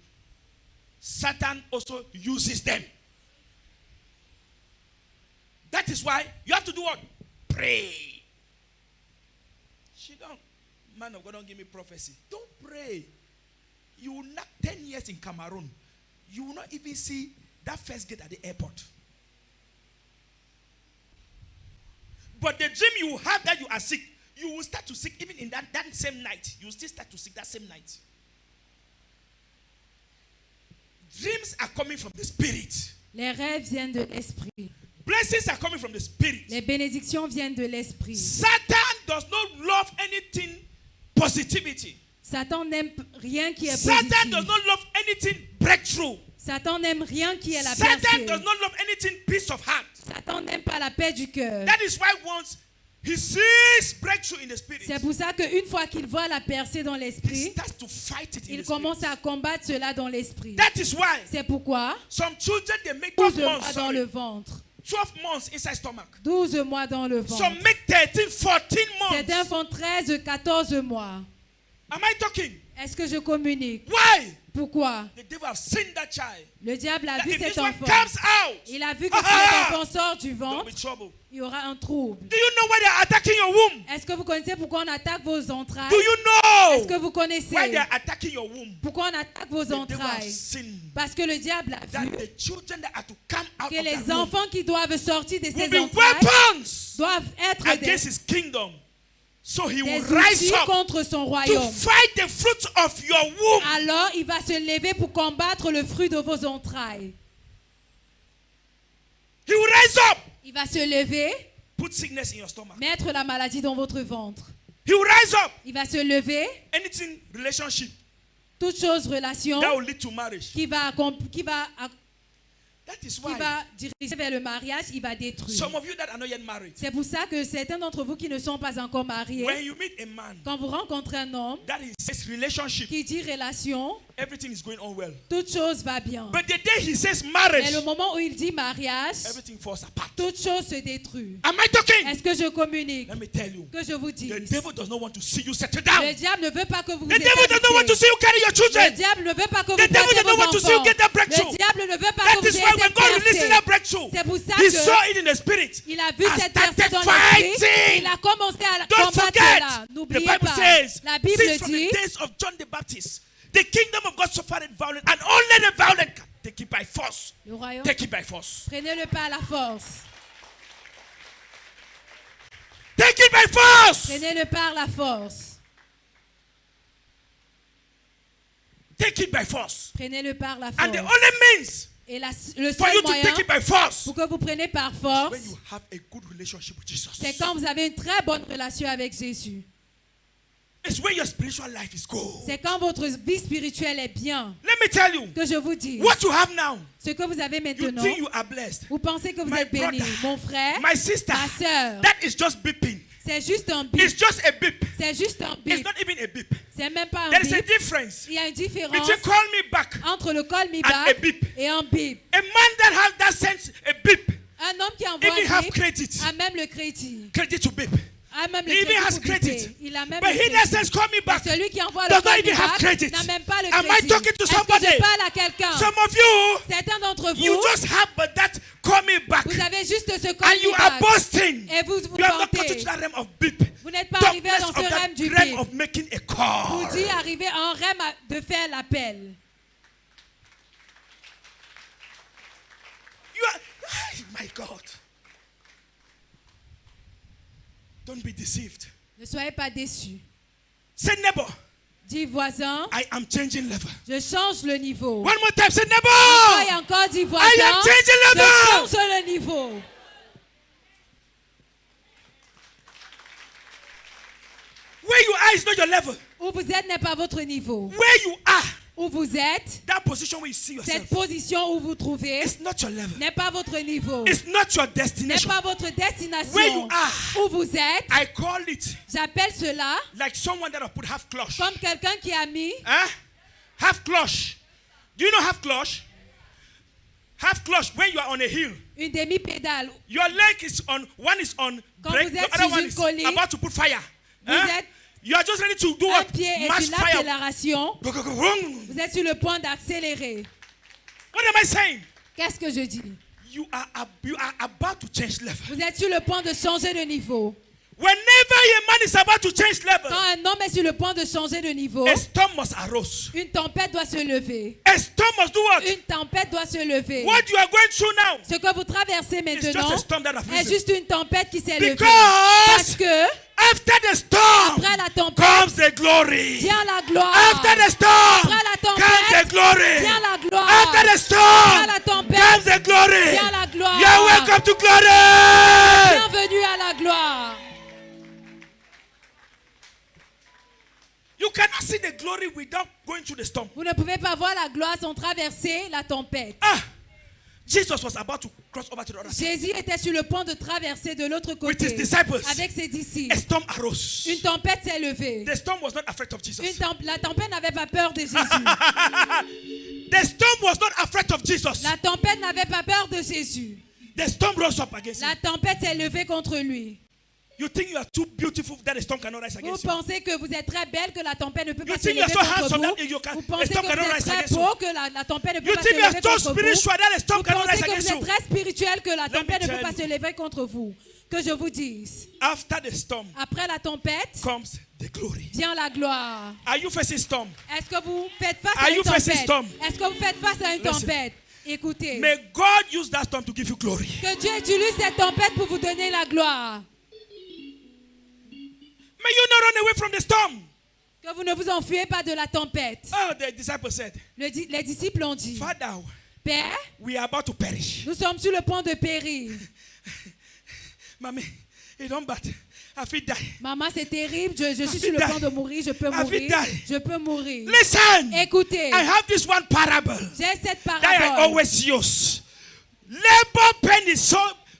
A: Satan also uses them. That is why you have to do what? Pray. Man of God, don't give me prophecy. Don't pray. You will not 10 years in Cameroon. You will not even see that first gate at the airport. But the dream you have that you are sick, you will start to sick even in that same night. You will still start to sick that same night. Dreams are coming from the spirit.
B: Les rêves viennent de l'esprit.
A: Blessings are coming from the spirit.
B: Les bénédictions viennent de l'esprit.
A: Satan does not love anything positivity.
B: Satan n'aime rien qui est
A: Satan
B: positif.
A: does not love anything breakthrough.
B: Satan n'aime rien qui est la
A: Satan
B: percée.
A: does not love anything peace of heart.
B: Satan n'aime pas la paix du cœur.
A: That is why once he sees breakthrough in the spirit,
B: C'est pour ça qu'une fois qu'il voit la percée dans
A: he
B: l'esprit,
A: starts to fight it in
B: il
A: the
B: commence
A: spirit.
B: à combattre cela dans l'esprit.
A: That is why
B: C'est pourquoi
A: some children they make
B: 12
A: 12
B: mois
A: months,
B: dans
A: sorry,
B: le ventre.
A: 12 months inside stomach.
B: 12 mois dans le ventre.
A: Some make 13, 14
B: Certains
A: months.
B: font 13, 14 mois.
A: Am I talking?
B: Est-ce que je communique?
A: Why?
B: Pourquoi?
A: The devil has seen that child.
B: Le diable a
A: That
B: vu
A: if this
B: cet
A: one
B: enfant.
A: comes out,
B: Il a vu que si cet enfant sort du
A: there'll
B: ventre,
A: be trouble.
B: il y aura un trouble.
A: Do you know why they are attacking your womb?
B: Est-ce que vous connaissez pourquoi on attaque vos entrailles?
A: Do you
B: Est-ce que
A: know
B: vous connaissez
A: why they are attacking your womb?
B: pourquoi on attaque vos
A: The devil has
B: entrailles?
A: seen
B: Parce que le diable a
A: that
B: vu
A: the children that are to come out
B: que
A: of
B: les
A: that womb
B: enfants qui doivent sortir de
A: will
B: ces
A: be
B: entrailles
A: weapons
B: doivent être
A: against his kingdom. So he will
B: des
A: rise
B: outils
A: up
B: contre son
A: to
B: royaume.
A: fight the fruits of your womb.
B: Alors il va se lever pour combattre le fruit de vos entrailles.
A: He will rise up,
B: Il va se lever,
A: put sickness in your stomach.
B: mettre la maladie dans votre ventre.
A: He will rise up,
B: Il va se lever,
A: anything relationship
B: toute chose relation
A: that will lead to marriage.
B: qui va
A: That is
B: qui
A: why
B: va diriger vers le mariage, il va détruire.
A: some of you that are not yet married,
B: C'est pour ça que certains d'entre vous qui ne sont pas encore mariés,
A: when you meet a man
B: quand vous rencontrez un homme
A: that is his relationship,
B: qui dit relation,
A: everything is going on well.
B: toute chose va bien.
A: But the day he says
B: Mais
A: marriage,
B: le moment où il dit mariage,
A: everything falls apart.
B: toute chose se détruit.
A: Am I talking?
B: Est-ce que je communique?
A: Let me tell you,
B: Que je vous dise.
A: the devil does not want to see you settle
B: Le
A: down.
B: diable ne veut pas que vous vous
A: The devil does not want to
B: établissez.
A: see you carry your
B: Le
A: children.
B: diable ne veut pas que vous
A: The devil
B: portez
A: does not
B: vos
A: want to see you
B: enfants.
A: get that breakthrough.
B: Le diable ne veut pas
A: That
B: que
A: is
B: vous
A: why
B: ayez
A: when God releases
B: percé.
A: that breakthrough,
B: C'est pour ça
A: he
B: que
A: saw it in the spirit.
B: il a vu
A: and
B: cette percée
A: started
B: dans l'esprit.
A: fighting.
B: Il a commencé à
A: Don't
B: combattre
A: forget,
B: cela.
A: the
B: N'oubliez
A: Bible
B: pas.
A: says,
B: La Bible
A: since from
B: dit,
A: the days of John the Baptist, the kingdom of God suffered violence, and only the violent can take it by force.
B: le royaume,
A: Take it by force.
B: prenez-le pas à la force.
A: Take it by force.
B: Prenez-le par la force.
A: Take it by force.
B: Prenez-le par la
A: And the
B: force.
A: only means
B: Et le
A: for
B: seul
A: you to
B: moyen
A: take it by force
B: pour que vous preniez par
A: when
B: force,
A: you have a good relationship with Jesus.
B: c'est quand vous avez une très bonne relation avec Jésus.
A: It's when your spiritual life is good.
B: C'est quand votre vie spirituelle est bien.
A: Let me tell you,
B: Que je vous dis,
A: what you have now,
B: ce que vous avez
A: you
B: maintenant,
A: think you are blessed.
B: vous pensez que vous
A: My
B: êtes béni.
A: brother,
B: Mon frère,
A: My sister,
B: ma soeur,
A: that is just beeping.
B: c'est juste un
A: It's
B: bip.
A: just a beep.
B: C'est juste un
A: It's
B: bip.
A: not even a beep.
B: C'est même pas un
A: There is a
B: bip.
A: difference
B: Il y a une différence
A: between call me back.
B: entre le call me
A: And a
B: back
A: bip.
B: et un bip.
A: A man that has that sense, a beep,
B: Un homme qui envoie
A: even
B: un
A: have
B: bip
A: credit.
B: a même le crédit.
A: Credit to beep.
B: A même le
A: He even
B: crédit
A: has
B: pour biper.
A: credit.
B: Il a même
A: But
B: le
A: he that
B: crédit.
A: says call me back
B: Celui qui envoie le
A: does not
B: call
A: even
B: me
A: have
B: back
A: credit.
B: n'a même pas le
A: Am I
B: crédit.
A: talking to
B: Est-ce que
A: somebody?
B: je parle à quelqu'un?
A: Some of you,
B: Certains d'entre
A: you
B: vous,
A: just have but that call me back.
B: vous avez juste ce call
A: And you
B: me
A: are
B: back.
A: boasting.
B: Et vous
A: You have not
B: vantez.
A: got to that realm of beep.
B: Vous n'êtes pas arrivé
A: Darkness
B: dans
A: of
B: ce
A: that
B: rêve du
A: realm
B: bip.
A: of making a
B: Vous
A: call.
B: dit arriver en rêve de faire l'appel.
A: You are, my God. Don't be deceived.
B: Ne soyez pas déçus.
A: Say neighbor,
B: Dis voisin,
A: I am changing level.
B: je change le niveau.
A: One more time, say
B: Soyez
A: neighbor.
B: encore, dis voisin,
A: I am changing
B: je
A: level.
B: change le niveau.
A: Where you are is not your level.
B: Où vous êtes n'est pas votre niveau.
A: Where you are,
B: Où vous êtes,
A: that position where you see
B: cette
A: yourself,
B: position où vous trouvez
A: it's not your level.
B: n'est pas votre niveau.
A: It's not your
B: N'est
A: destination.
B: pas votre
A: Where
B: destination.
A: you are,
B: Où vous êtes,
A: I call it
B: j'appelle cela
A: like someone that have put half clutch.
B: comme quelqu'un qui a mis
A: Huh? Half clutch. Do you know half clutch? Half clutch when you are on a hill.
B: une demi-pédale.
A: Your leg is on, one is on
B: Quand
A: brake,
B: vous
A: the
B: êtes
A: other
B: sur
A: one
B: une
A: is
B: colline,
A: about to put fire.
B: vous
A: Huh?
B: êtes
A: You are just ready to do
B: un
A: what?
B: pied est
A: Match
B: sur
A: fire.
B: l'accélération.
A: What
B: Vous êtes sur le point d'accélérer.
A: am I saying?
B: Qu'est-ce que je dis?
A: You are about to change level.
B: Vous êtes sur le point de changer de niveau.
A: Whenever a man is about to change level,
B: Quand un homme est sur le point de changer de niveau,
A: a storm must arise.
B: une tempête doit se lever.
A: A storm must do what?
B: Une tempête doit se lever.
A: What you are going through now
B: Ce que vous traversez
A: is just
B: maintenant
A: a storm that has
B: est
A: risen.
B: juste une tempête qui s'est levée.
A: Because
B: Parce que
A: after the storm
B: après la tempête
A: comes the glory.
B: vient la gloire.
A: After the storm
B: Après la
A: comes
B: tempête
A: the glory.
B: vient la gloire.
A: After the
B: Après
A: storm
B: la tempête
A: comes the glory.
B: vient la gloire.
A: You are welcome to glory.
B: Bienvenue à la gloire.
A: You cannot see the glory without going through the storm.
B: Vous ne pouvez pas voir la gloire sans traverser la tempête.
A: Ah, Jesus was about to cross over to the other side.
B: Jésus était sur le point de traverser de l'autre
A: With his
B: côté
A: disciples.
B: avec ses disciples.
A: A storm arose.
B: Une tempête s'est levée.
A: The storm was not afraid of Jesus.
B: La tempête n'avait pas peur de Jésus.
A: The storm was not afraid of Jesus.
B: La tempête n'avait pas peur de Jésus.
A: The storm rose up against him.
B: La tempête s'est levée contre lui.
A: You think you are too beautiful that the storm cannot rise
B: Vous
A: against you?
B: pensez que vous êtes très belle, que la tempête ne peut
A: You
B: pas se
A: think you are
B: lever
A: so
B: contre
A: handsome
B: vous.
A: that you can,
B: Vous
A: the
B: pensez
A: storm
B: que
A: cannot
B: vous êtes
A: rise
B: très
A: against you?
B: beau, que la tempête ne peut
A: You
B: pas se
A: think you are
B: lever
A: so
B: contre vous.
A: spiritual that the storm
B: Vous
A: cannot
B: pensez
A: rise
B: que vous
A: against
B: êtes
A: you?
B: très spirituel, que la
A: Let me
B: tempête ne
A: tell
B: peut pas
A: you.
B: se lever contre vous. Que je vous dise,
A: After the storm
B: après la tempête
A: comes the glory.
B: vient la gloire.
A: Are you facing storm?
B: Est-ce que vous faites face
A: Are
B: à une
A: you facing
B: tempête?
A: storm?
B: Est-ce que vous faites face à une
A: Listen.
B: tempête? Écoutez,
A: May God use that storm to give you glory.
B: que Dieu utilise cette tempête pour vous donner la gloire.
A: May you not run away from the storm.
B: Que vous ne vous enfuyez pas de la tempête.
A: Oh, the disciples said,
B: Les disciples ont dit,
A: Father,
B: Père,
A: we are about to perish.
B: nous sommes sur le point de périr.
A: Mommy, it don't bad. I feel die.
B: Maman, c'est terrible, je suis
A: I
B: sur le
A: die.
B: point de mourir, je peux
A: I
B: mourir,
A: die.
B: je peux mourir.
A: Listen,
B: Écoutez,
A: I have this one parable
B: j'ai cette
A: that I
B: parabole.
A: always use. Labor pain is so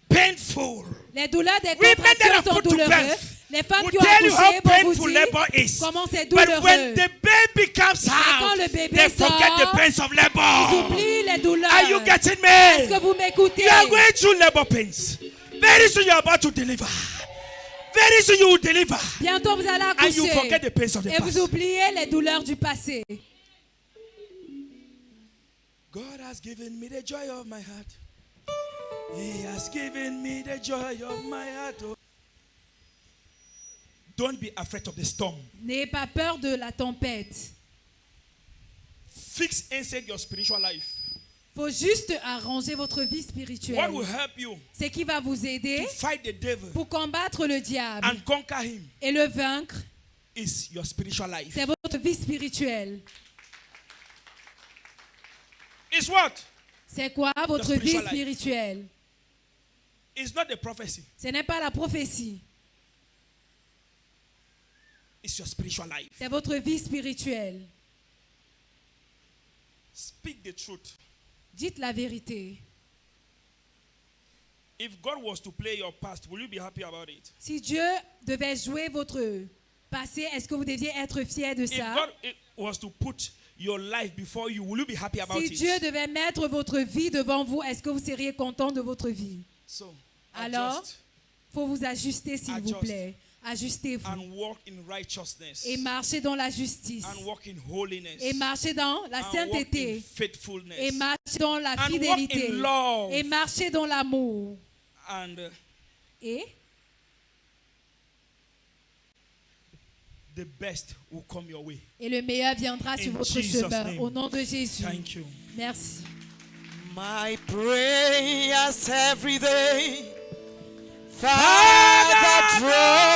A: painful.
B: Les douleurs des
A: Women that
B: contractions
A: are
B: sont
A: put to
B: douloureuses.
A: birth
B: Les femmes
A: will
B: qui ont
A: tell you how
B: accouché vont
A: painful
B: vous dire
A: labor is.
B: comment c'est
A: But
B: douloureux.
A: when the baby comes
B: quand
A: out,
B: le bébé
A: they forget
B: sort,
A: the pains of
B: Ils
A: labor.
B: oublient les douleurs.
A: Are you getting
B: Est-ce
A: me?
B: que vous m'écoutez?
A: You are going through labor pains. Very soon you are about to deliver. Very soon you will deliver.
B: Bientôt vous allez
A: And you
B: accoucher.
A: forget the pains of the
B: Et vous
A: past.
B: oubliez les douleurs du passé.
A: God has given me the joy of my heart. He has given me the joy of my heart. Oh. Don't be afraid of the storm.
B: N'ayez pas peur de la tempête.
A: Fix inside your spiritual life.
B: Faut juste arranger votre vie
A: What
B: spirituelle.
A: will help you
B: Ce qui va vous aider
A: to fight the devil
B: pour combattre le diable
A: and conquer him
B: et le vaincre,
A: is your spiritual life.
B: c'est votre vie spirituelle.
A: It's what?
B: C'est quoi votre vie
A: spiritual life.
B: spirituelle?
A: It's not the prophecy.
B: Ce n'est pas la prophétie,
A: It's your spiritual life.
B: c'est votre vie spirituelle.
A: Speak the truth.
B: Dites la vérité.
A: If God was to play your past, will you be happy about it?
B: Si Dieu devait jouer votre passé, est-ce que vous deviez être fier de
A: If
B: ça?
A: God was to put your life before you, will you be happy about
B: Si
A: it?
B: Dieu devait mettre votre vie devant vous, est-ce que vous seriez content de votre vie?
A: So,
B: Alors,
A: adjust
B: faut vous ajuster, s'il vous
A: Adjust.
B: plaît. Ajustez-vous.
A: and walk in righteousness
B: Et marchez dans la justice.
A: and walk in holiness
B: Et marchez dans la
A: and walk in
B: sainteté.
A: faithfulness
B: Et marchez dans la
A: and walk
B: fidélité.
A: in love
B: Et marchez dans l'amour.
A: and
B: Et
A: the best will come your way.
B: Et le meilleur viendra sur
A: In
B: votre
A: Jesus'
B: chemin.
A: name.
B: Au nom de Jésus.
A: Thank you.
B: Merci.
I: My prayers every day, Father, draw